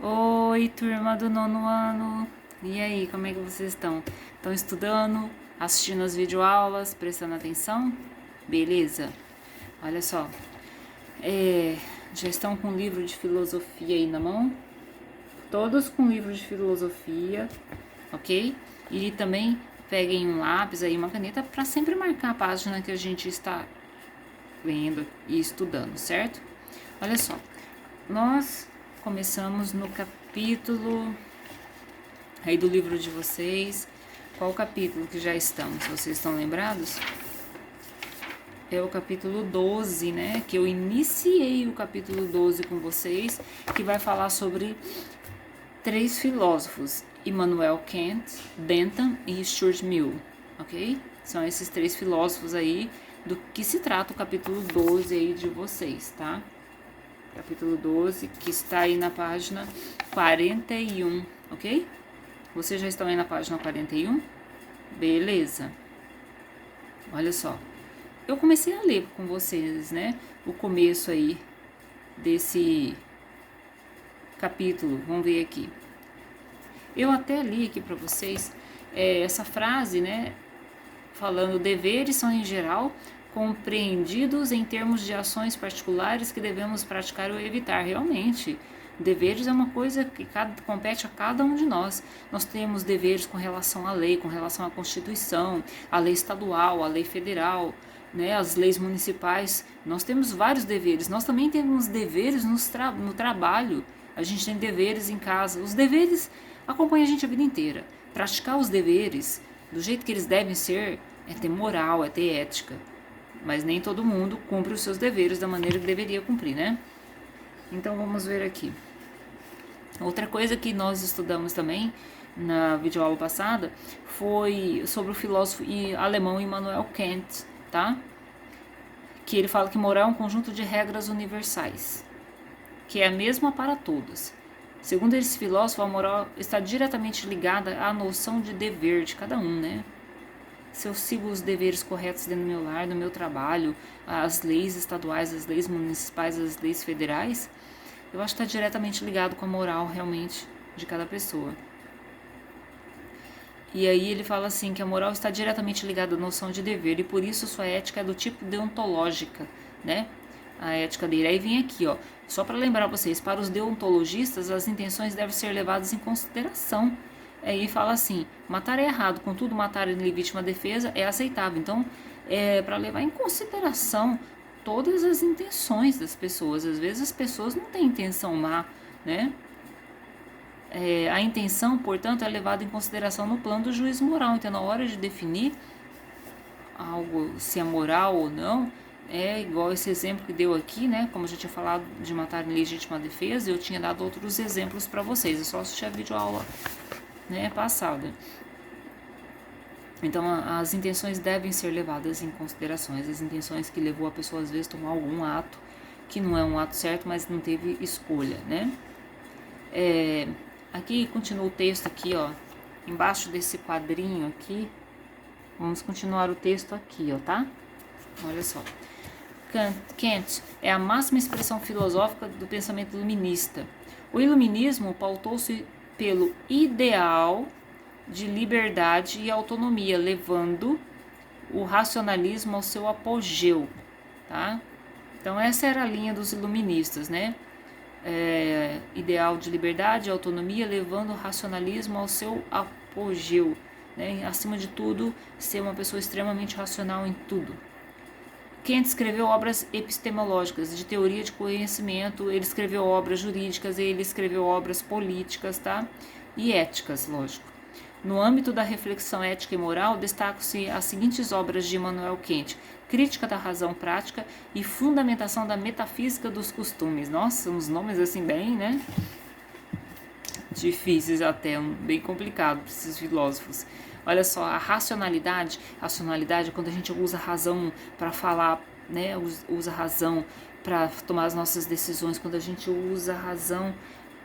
Oi, turma do nono ano. E aí, como é que vocês estão? Estão estudando, assistindo as videoaulas, prestando atenção? Beleza? Olha só, é, já estão com o livro de filosofia aí na mão? Todos com livro de filosofia, ok? E também peguem um lápis aí, uma caneta, para sempre marcar a página que a gente está lendo e estudando, certo? Olha só, nós começamos no capítulo aí do livro de vocês. Qual capítulo que já estamos? Vocês estão lembrados? É o capítulo 12, né? Que eu iniciei o capítulo 12 com vocês, que vai falar sobre três filósofos: Immanuel Kant, Bentham e Stuart Mill, ok? São esses três filósofos aí do que se trata o capítulo 12 aí de vocês, tá? Capítulo 12, que está aí na página 41, ok? Vocês já estão aí na página 41? Beleza. Olha só. Eu comecei a ler com vocês, né? O começo aí desse capítulo. Vamos ver aqui. Eu até li aqui para vocês essa frase, né? Falando: deveres são em geral compreendidos em termos de ações particulares que devemos praticar ou evitar. Realmente, deveres é uma coisa que compete a cada um de nós. Nós temos deveres com relação à lei, com relação à Constituição, à lei estadual, à lei federal, né, as leis municipais. Nós temos vários deveres. Nós também temos deveres no trabalho. A gente tem deveres em casa. Os deveres acompanham a gente a vida inteira. Praticar os deveres do jeito que eles devem ser é ter moral, é ter ética. Mas nem todo mundo cumpre os seus deveres da maneira que deveria cumprir, né? Então vamos ver aqui. Outra coisa que nós estudamos também na videoaula passada foi sobre o filósofo alemão Immanuel Kant, tá? Que ele fala que moral é um conjunto de regras universais, que é a mesma para todos. Segundo esse filósofo, a moral está diretamente ligada à noção de dever de cada um, né? Se eu sigo os deveres corretos dentro do meu lar, no meu trabalho, as leis estaduais, as leis municipais, as leis federais, eu acho que está diretamente ligado com a moral, realmente, de cada pessoa. E aí ele fala assim, que a moral está diretamente ligada à noção de dever, e por isso sua ética é do tipo deontológica, né? A ética dele. Aí vem aqui, ó, só para lembrar vocês, para os deontologistas, as intenções devem ser levadas em consideração. Aí fala assim: matar é errado, contudo, matar em legítima defesa é aceitável. Então, é para levar em consideração todas as intenções das pessoas. Às vezes as pessoas não têm intenção má, né? A intenção, portanto, é levada em consideração no plano do juízo moral. Então, na hora de definir algo, se é moral ou não, é igual esse exemplo que deu aqui, né? Como eu já tinha falado de matar em legítima defesa, eu tinha dado outros exemplos para vocês. É só assistir a videoaula, né, passada. Então, as intenções devem ser levadas em consideração. As intenções que levou a pessoa, às vezes, a tomar algum ato que não é um ato certo, mas não teve escolha, né? Aqui continua o texto aqui, ó, embaixo desse quadrinho aqui. Vamos continuar o texto aqui, ó, tá? Olha só. Kant é a máxima expressão filosófica do pensamento iluminista. O iluminismo pautou-se pelo ideal de liberdade e autonomia, levando o racionalismo ao seu apogeu, tá? Então essa era a linha dos iluministas, né? Ideal de liberdade e autonomia, levando o racionalismo ao seu apogeu, né? Acima de tudo, ser uma pessoa extremamente racional em tudo. Kant escreveu obras epistemológicas, de teoria de conhecimento, ele escreveu obras jurídicas, ele escreveu obras políticas, tá? E éticas, lógico. No âmbito da reflexão ética e moral, destacam-se as seguintes obras de Immanuel Kant: Crítica da Razão Prática e Fundamentação da Metafísica dos Costumes. Nossa, uns nomes assim bem, né? Difíceis até, bem complicado para esses filósofos. Olha só, a racionalidade é quando a gente usa a razão para falar, né? Usa a razão para tomar as nossas decisões, quando a gente usa a razão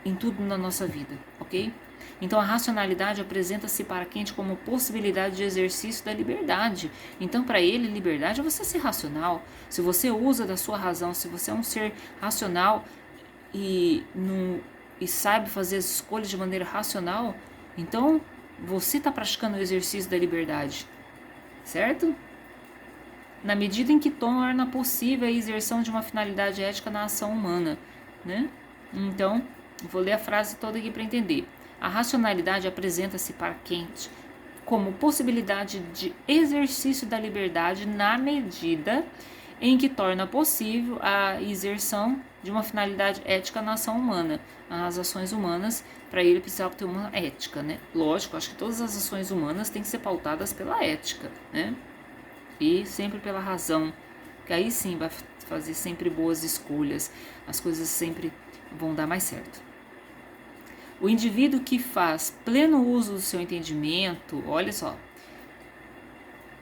em tudo na nossa vida, ok? Então a racionalidade apresenta-se para Kant como possibilidade de exercício da liberdade. Então para ele, liberdade é você ser racional. Se você usa da sua razão, se você é um ser racional e não e sabe fazer as escolhas de maneira racional, então você está praticando o exercício da liberdade, certo? Na medida em que torna possível a exerção de uma finalidade ética na ação humana, né? Então, vou ler a frase toda aqui para entender. A racionalidade apresenta-se para Kant como possibilidade de exercício da liberdade na medida em que torna possível a exerção de uma finalidade ética na ação humana. As ações humanas, para ele, precisava ter uma ética, né? Lógico, acho que todas as ações humanas têm que ser pautadas pela ética, né? E sempre pela razão, que aí sim vai fazer sempre boas escolhas, as coisas sempre vão dar mais certo. O indivíduo que faz pleno uso do seu entendimento, olha só,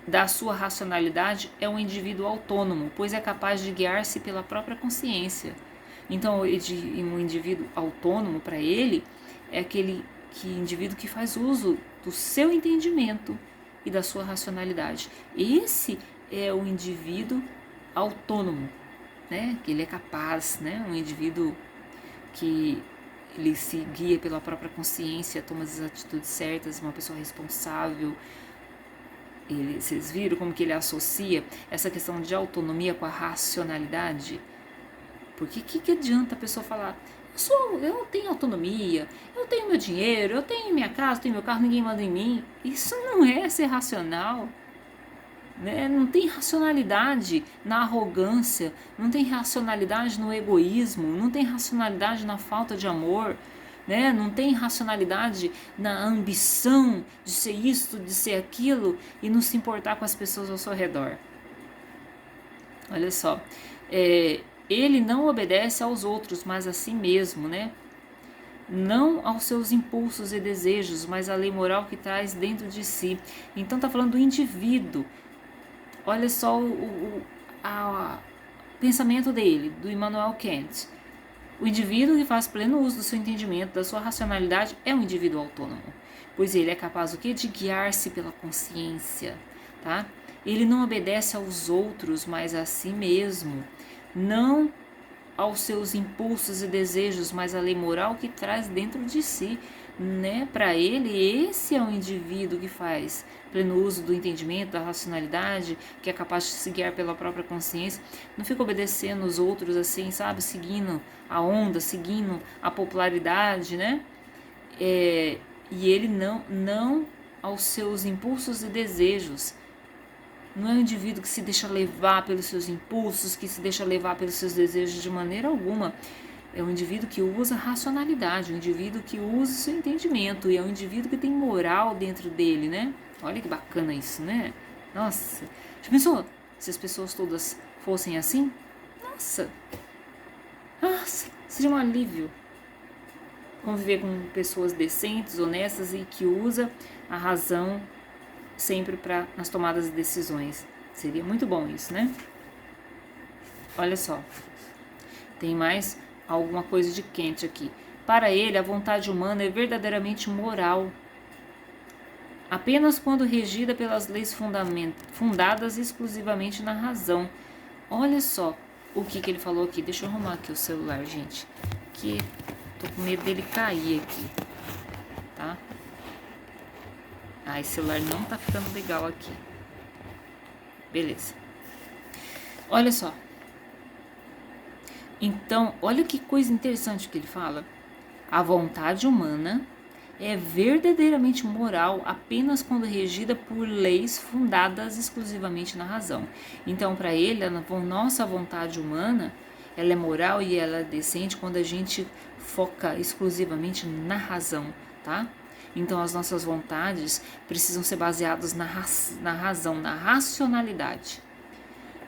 da sua racionalidade, é um indivíduo autônomo, pois é capaz de guiar-se pela própria consciência. Então, um indivíduo autônomo, para ele, é aquele indivíduo que faz uso do seu entendimento e da sua racionalidade. Esse é o indivíduo autônomo, né? Que ele é capaz, né? Um indivíduo que ele se guia pela própria consciência, toma as atitudes certas, uma pessoa responsável. Vocês viram como que ele associa essa questão de autonomia com a racionalidade? Porque que adianta a pessoa falar, eu tenho autonomia, eu tenho meu dinheiro, eu tenho minha casa, eu tenho meu carro, ninguém manda em mim. Isso não é ser racional, né? Não tem racionalidade na arrogância, não tem racionalidade no egoísmo, não tem racionalidade na falta de amor, né? Não tem racionalidade na ambição de ser isso, de ser aquilo e não se importar com as pessoas ao seu redor. Olha só, ele não obedece aos outros, mas a si mesmo, né? Não aos seus impulsos e desejos, mas à lei moral que traz dentro de si. Então está falando do indivíduo. Olha só o pensamento dele, do Immanuel Kant. O indivíduo que faz pleno uso do seu entendimento, da sua racionalidade, é um indivíduo autônomo, pois ele é capaz o quê? De guiar-se pela consciência, tá? Ele não obedece aos outros, mas a si mesmo, não aos seus impulsos e desejos, mas à lei moral que traz dentro de si, né? Para ele, esse é o indivíduo que faz pleno uso do entendimento, da racionalidade, que é capaz de se guiar pela própria consciência, não fica obedecendo os outros assim, sabe? Seguindo a onda, seguindo a popularidade, né? E ele não aos seus impulsos e desejos. Não é um indivíduo que se deixa levar pelos seus impulsos, que se deixa levar pelos seus desejos de maneira alguma. É um indivíduo que usa racionalidade, um indivíduo que usa o seu entendimento, e é um indivíduo que tem moral dentro dele, né? Olha que bacana isso, né? Nossa, já pensou se as pessoas todas fossem assim? Nossa, seria um alívio conviver com pessoas decentes, honestas e que usa a razão sempre nas tomadas de decisões. Seria muito bom isso, né? Olha só, tem mais alguma coisa de Kant aqui. Para ele, a vontade humana é verdadeiramente moral, apenas quando regida pelas leis fundadas exclusivamente na razão. Olha só o que ele falou aqui. Deixa eu arrumar aqui o celular, gente, que tô com medo dele cair aqui, tá? Esse celular não tá ficando legal aqui. Beleza. Olha só. Então, olha que coisa interessante que ele fala. A vontade humana é verdadeiramente moral apenas quando regida por leis fundadas exclusivamente na razão. Então, para ele, a nossa vontade humana, ela é moral e ela é decente quando a gente foca exclusivamente na razão, tá? Então, as nossas vontades precisam ser baseadas na razão, na racionalidade.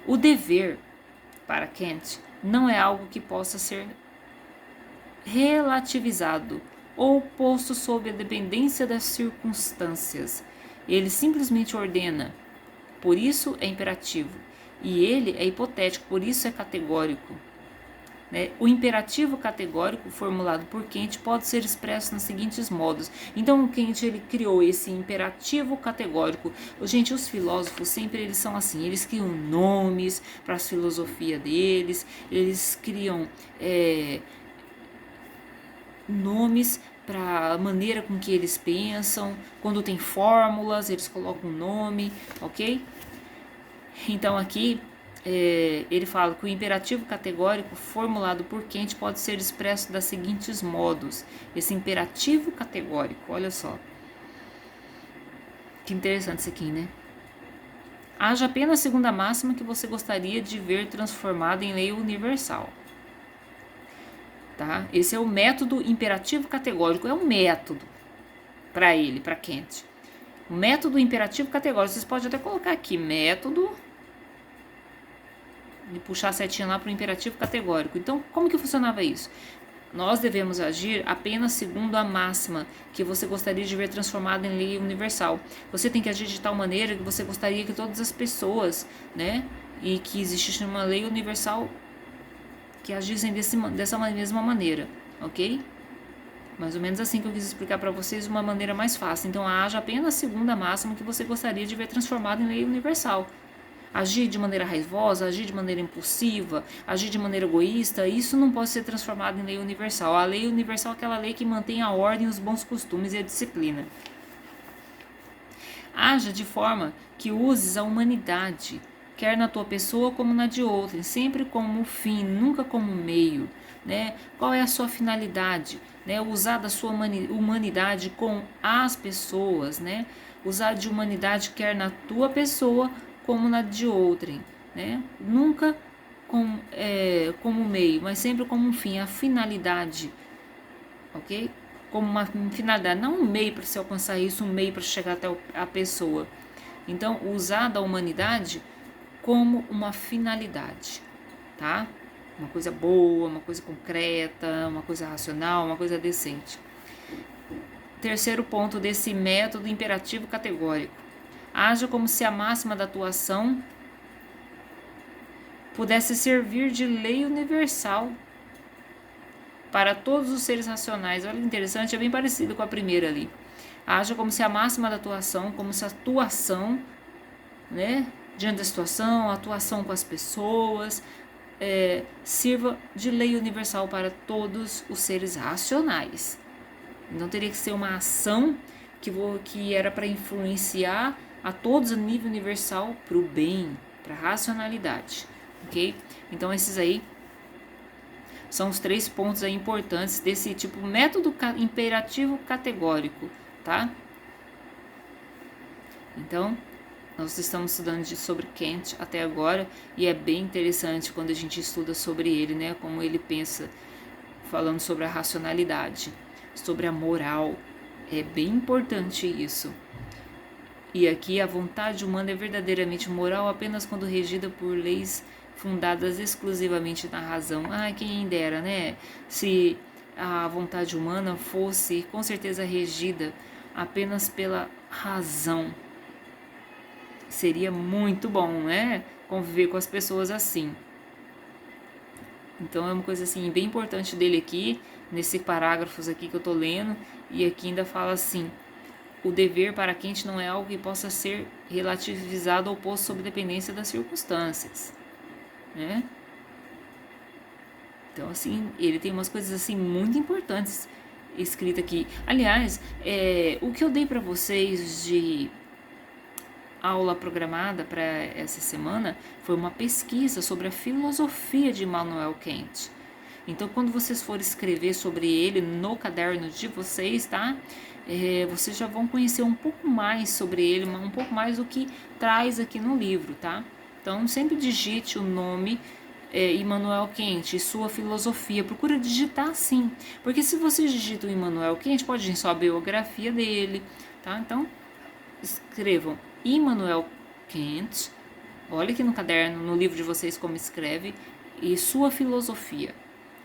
O dever, para Kant, não é algo que possa ser relativizado ou posto sob a dependência das circunstâncias. Ele simplesmente ordena, por isso é imperativo. E ele é hipotético, por isso é categórico. O imperativo categórico formulado por Kant pode ser expresso nos seguintes modos. Então, o Kant ele criou esse imperativo categórico. Gente, os filósofos sempre eles são assim, eles criam nomes para a filosofia deles, eles criam nomes para a maneira com que eles pensam. Quando tem fórmulas, eles colocam um nome, ok? Então aqui ele fala que o imperativo categórico formulado por Kant pode ser expresso das seguintes modos. Esse imperativo categórico, olha só. Que interessante isso aqui, né? Haja apenas a segunda máxima que você gostaria de ver transformada em lei universal. Tá? Esse é o método imperativo categórico, é um método para ele, para Kant. O método imperativo categórico, vocês podem até colocar aqui, método, e puxar a setinha lá para o imperativo categórico. Então, como que funcionava isso? Nós devemos agir apenas segundo a máxima que você gostaria de ver transformada em lei universal. Você tem que agir de tal maneira que você gostaria que todas as pessoas, né, e que existisse uma lei universal que agissem dessa mesma maneira, ok? Mais ou menos assim que eu quis explicar para vocês de uma maneira mais fácil. Então, haja apenas segundo a máxima que você gostaria de ver transformada em lei universal. Agir de maneira raivosa, agir de maneira impulsiva, agir de maneira egoísta, isso não pode ser transformado em lei universal. A lei universal é aquela lei que mantém a ordem, os bons costumes e a disciplina. Haja de forma que uses a humanidade, quer na tua pessoa como na de outrem, sempre como fim, nunca como meio. Né? Qual é a sua finalidade? Né? Usar da sua humanidade com as pessoas, né? Usar de humanidade quer na tua pessoa como na de outrem, né? Nunca como meio, mas sempre como um fim, a finalidade, ok? Como uma finalidade, não um meio para se alcançar isso, um meio para chegar até a pessoa. Então, usar da humanidade como uma finalidade, tá? Uma coisa boa, uma coisa concreta, uma coisa racional, uma coisa decente. Terceiro ponto desse método imperativo categórico. Haja como se a máxima da tua ação pudesse servir de lei universal para todos os seres racionais. Olha que interessante, é bem parecido com a primeira ali. Haja como se a máxima da tua ação, como se a tua ação, né, diante da situação, a tua ação com as pessoas, sirva de lei universal para todos os seres racionais. Então teria que ser uma ação que era para influenciar a todos a nível universal para o bem, para a racionalidade, ok? Então esses aí são os 3 pontos aí importantes desse tipo método imperativo categórico, tá? Então nós estamos estudando sobre Kant até agora e é bem interessante quando a gente estuda sobre ele, né? Como ele pensa, falando sobre a racionalidade, sobre a moral, é bem importante isso. E aqui a vontade humana é verdadeiramente moral apenas quando regida por leis fundadas exclusivamente na razão. Quem dera, né? Se a vontade humana fosse com certeza regida apenas pela razão. Seria muito bom, né? Conviver com as pessoas assim. Então é uma coisa assim bem importante dele aqui, nesse parágrafos aqui que eu tô lendo, e aqui ainda fala assim: o dever para Kant não é algo que possa ser relativizado ou posto sob dependência das circunstâncias, né? Então assim, ele tem umas coisas assim muito importantes escritas aqui. Aliás, o que eu dei para vocês de aula programada para essa semana foi uma pesquisa sobre a filosofia de Immanuel Kant. Então, quando vocês forem escrever sobre ele no caderno de vocês, tá? Vocês já vão conhecer um pouco mais sobre ele, um pouco mais do que traz aqui no livro, tá? Então, sempre digite o nome Immanuel Kant e sua filosofia. Procura digitar assim, porque se vocês digitam Immanuel Kant, pode ir só a biografia dele, tá? Então, escrevam Immanuel Kant, olha aqui no caderno, no livro de vocês como escreve, e sua filosofia,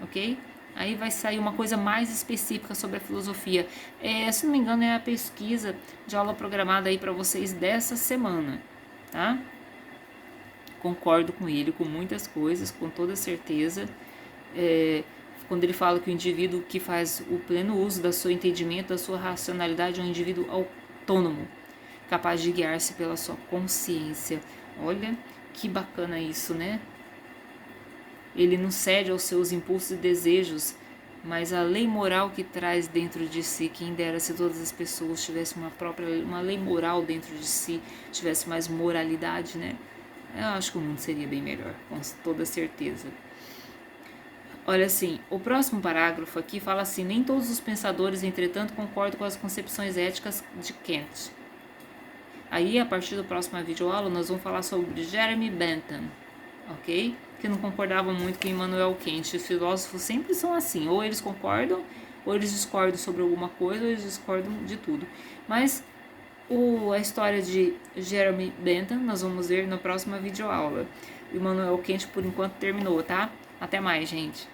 ok? Aí vai sair uma coisa mais específica sobre a filosofia. Se não me engano, é a pesquisa de aula programada aí para vocês dessa semana, tá? Concordo com ele, com muitas coisas, com toda certeza. Quando ele fala que o indivíduo que faz o pleno uso do seu entendimento, da sua racionalidade, é um indivíduo autônomo, capaz de guiar-se pela sua consciência. Olha que bacana isso, né? Ele não cede aos seus impulsos e desejos mas a lei moral que traz dentro de si, quem dera se todas as pessoas tivessem uma lei moral dentro de si, tivesse mais moralidade, né? Eu acho que o mundo seria bem melhor, com toda certeza. Olha assim, o próximo parágrafo aqui fala assim: nem todos os pensadores, entretanto, concordam com as concepções éticas de Kant. Aí, a partir do próximo videoaula, nós vamos falar sobre Jeremy Bentham, ok? Que não concordava muito com Immanuel Kant. Os filósofos sempre são assim, ou eles concordam, ou eles discordam sobre alguma coisa, ou eles discordam de tudo. Mas a história de Jeremy Bentham nós vamos ver na próxima videoaula. Immanuel Kant, por enquanto, terminou, tá? Até mais, gente!